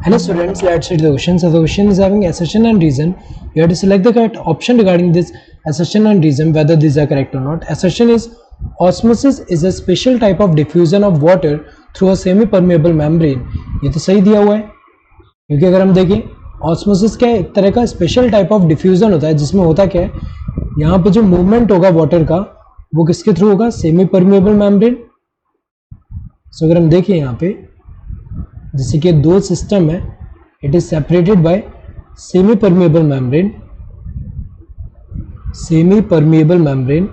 Hello students, let's read the question. So the question is having assertion and reason. You have to select the correct option regarding this assertion and reason, whether these are correct or not. Assertion is osmosis is a special type of diffusion of water through a semi-permeable membrane. ये तो सही दिया हुआ है, क्योंकि अगर हम देखें ऑस्मोसिस क्या है, एक तरह का स्पेशल टाइप ऑफ डिफ्यूजन होता है जिसमें होता क्या है, यहाँ पे जो मूवमेंट होगा वाटर का वो किसके थ्रू होगा, सेमी परमिएबल मेम्ब्रेन. सो अगर हम देखें यहाँ पे जैसे कि दो सिस्टम है, it is separated by semi permeable membrane. Semi permeable membrane,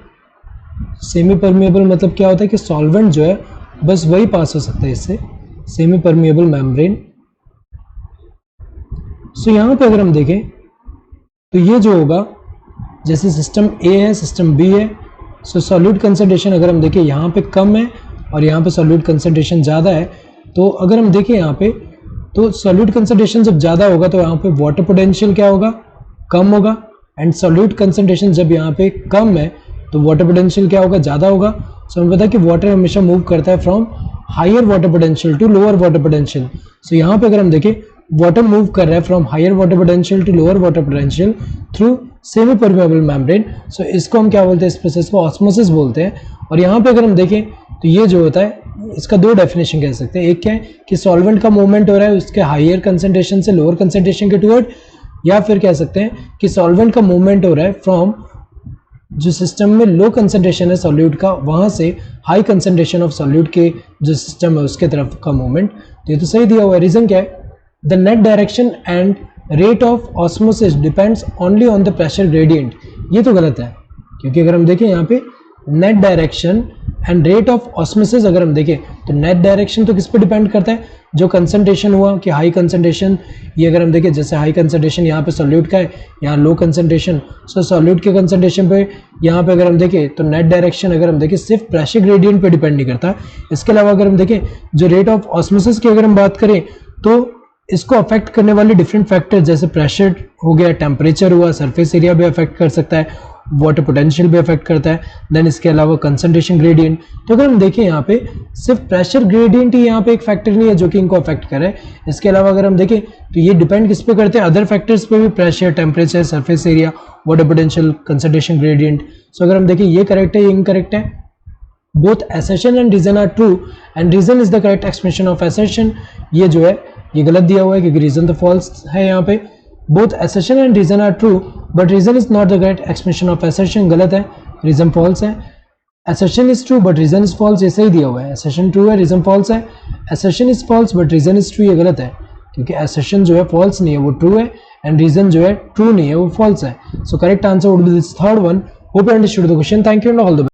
semi permeable मतलब क्या होता है कि सॉल्वेंट जो है बस वही पास हो सकता है इससे, सेमी परमिएबल मेम्ब्रेन. सो यहाँ पे अगर हम देखें तो ये जो होगा, जैसे सिस्टम ए है, सिस्टम बी है. सो सॉल्यूट कंसंट्रेशन अगर हम देखें यहाँ पे कम है और यहाँ पे सॉल्यूट कंसंट्रेशन ज़्यादा है. तो अगर हम देखें यहाँ पे तो सॉल्यूट कंसंट्रेशन जब ज़्यादा होगा तो यहाँ पे वाटर पोटेंशियल क्या होगा, कम होगा. एंड सॉल्यूट कंसंट्रेशन जब यहाँ पे कम है तो वाटर पोटेंशियल क्या होगा, ज़्यादा होगा. सो हमें पता है कि वाटर हमेशा मूव करता है from higher water potential to lower water potential. So यहाँ पे अगर हम देखें वाटर मूव कर रहा है from higher water potential to lower water potential through semi permeable membrane. So इसको हम क्या बोलते हैं, इस प्रोसेस को ऑस्मोसिस बोलते हैं. और यहाँ पे अगर हम देखें तो ये जो होता है इसका दो डेफिनेशन कह सकते हैं. एक क्या है कि सॉल्वेंट का मूवमेंट हो रहा है उसके हायर कंसंट्रेशन से लोअर कंसंट्रेशन के टुवर्ड, या फिर कह सकते हैं कि सॉल्वेंट का मूवमेंट हो रहा है फ्रॉम जो सिस्टम में लो कंसंट्रेशन है सॉल्यूट का वहां से हाई कंसंट्रेशन ऑफ सॉल्यूट के जो सिस्टम है उसके तरफ का मूवमेंट. तो ये तो सही दिया हुआ है. रीजन क्या है, the net direction and rate of osmosis depends only on the pressure gradient. ये तो गलत है, क्योंकि अगर हम देखें यहाँ पे net direction and rate of osmosis अगर हम देखें तो नेट डायरेक्शन तो किस पे डिपेंड करता है, जो कंसंट्रेशन हुआ कि हाई कंसंट्रेशन. ये अगर हम देखें जैसे हाई कंसंट्रेशन यहाँ पे सॉल्यूट का है, यहाँ लो कंसंट्रेशन. सो सॉल्यूट के कंसंट्रेशन पे यहाँ पे अगर हम देखें तो नेट डायरेक्शन अगर हम देखें सिर्फ प्रेशर ग्रेडियंट पे डिपेंड नहीं करता. इसके अलावा अगर हम देखें जो रेट ऑफ ऑस्मोसिस की अगर हम बात करें तो इसको अफेक्ट करने वाले डिफरेंट फैक्टर जैसे प्रेशर हो गया, टेम्परेचर हुआ, सरफेस एरिया भी अफेक्ट कर सकता है, वाटर पोटेंशियल भी अफेक्ट करता है. देन इसके अलावा कंसंट्रेशन ग्रेडियंट. तो अगर हम देखें यहाँ पे सिर्फ प्रेशर ग्रेडियंट ही यहाँ पे एक फैक्टर नहीं है जो कि इनको अफेक्ट करे. इसके अलावा अगर हम देखें तो ये डिपेंड किस पे करते हैं, अदर फैक्टर्स पे भी, pressure, temperature, surface area, water potential, concentration gradient. So अगर हम देखें ये करेक्ट है, ये इनकरेक्ट है. Both assertion and reason are true and reason is the correct expression of assertion. ये जो है ये गलत दिया हुआ है क्योंकि reason तो false है यहाँ पे. both assertion and reason are true but reason is not the correct expression of assertion. गलत है, reason false है. assertion is true but reason is false, ये सही दिया हुआ है. assertion true है, reason false है. assertion is false but reason is true, ये गलत है क्योंकि assertion जो है false नहीं है वो true है, and reason जो है true नहीं है वो false है. so correct answer would be this third one. hope you understood the question. thank you and all the best.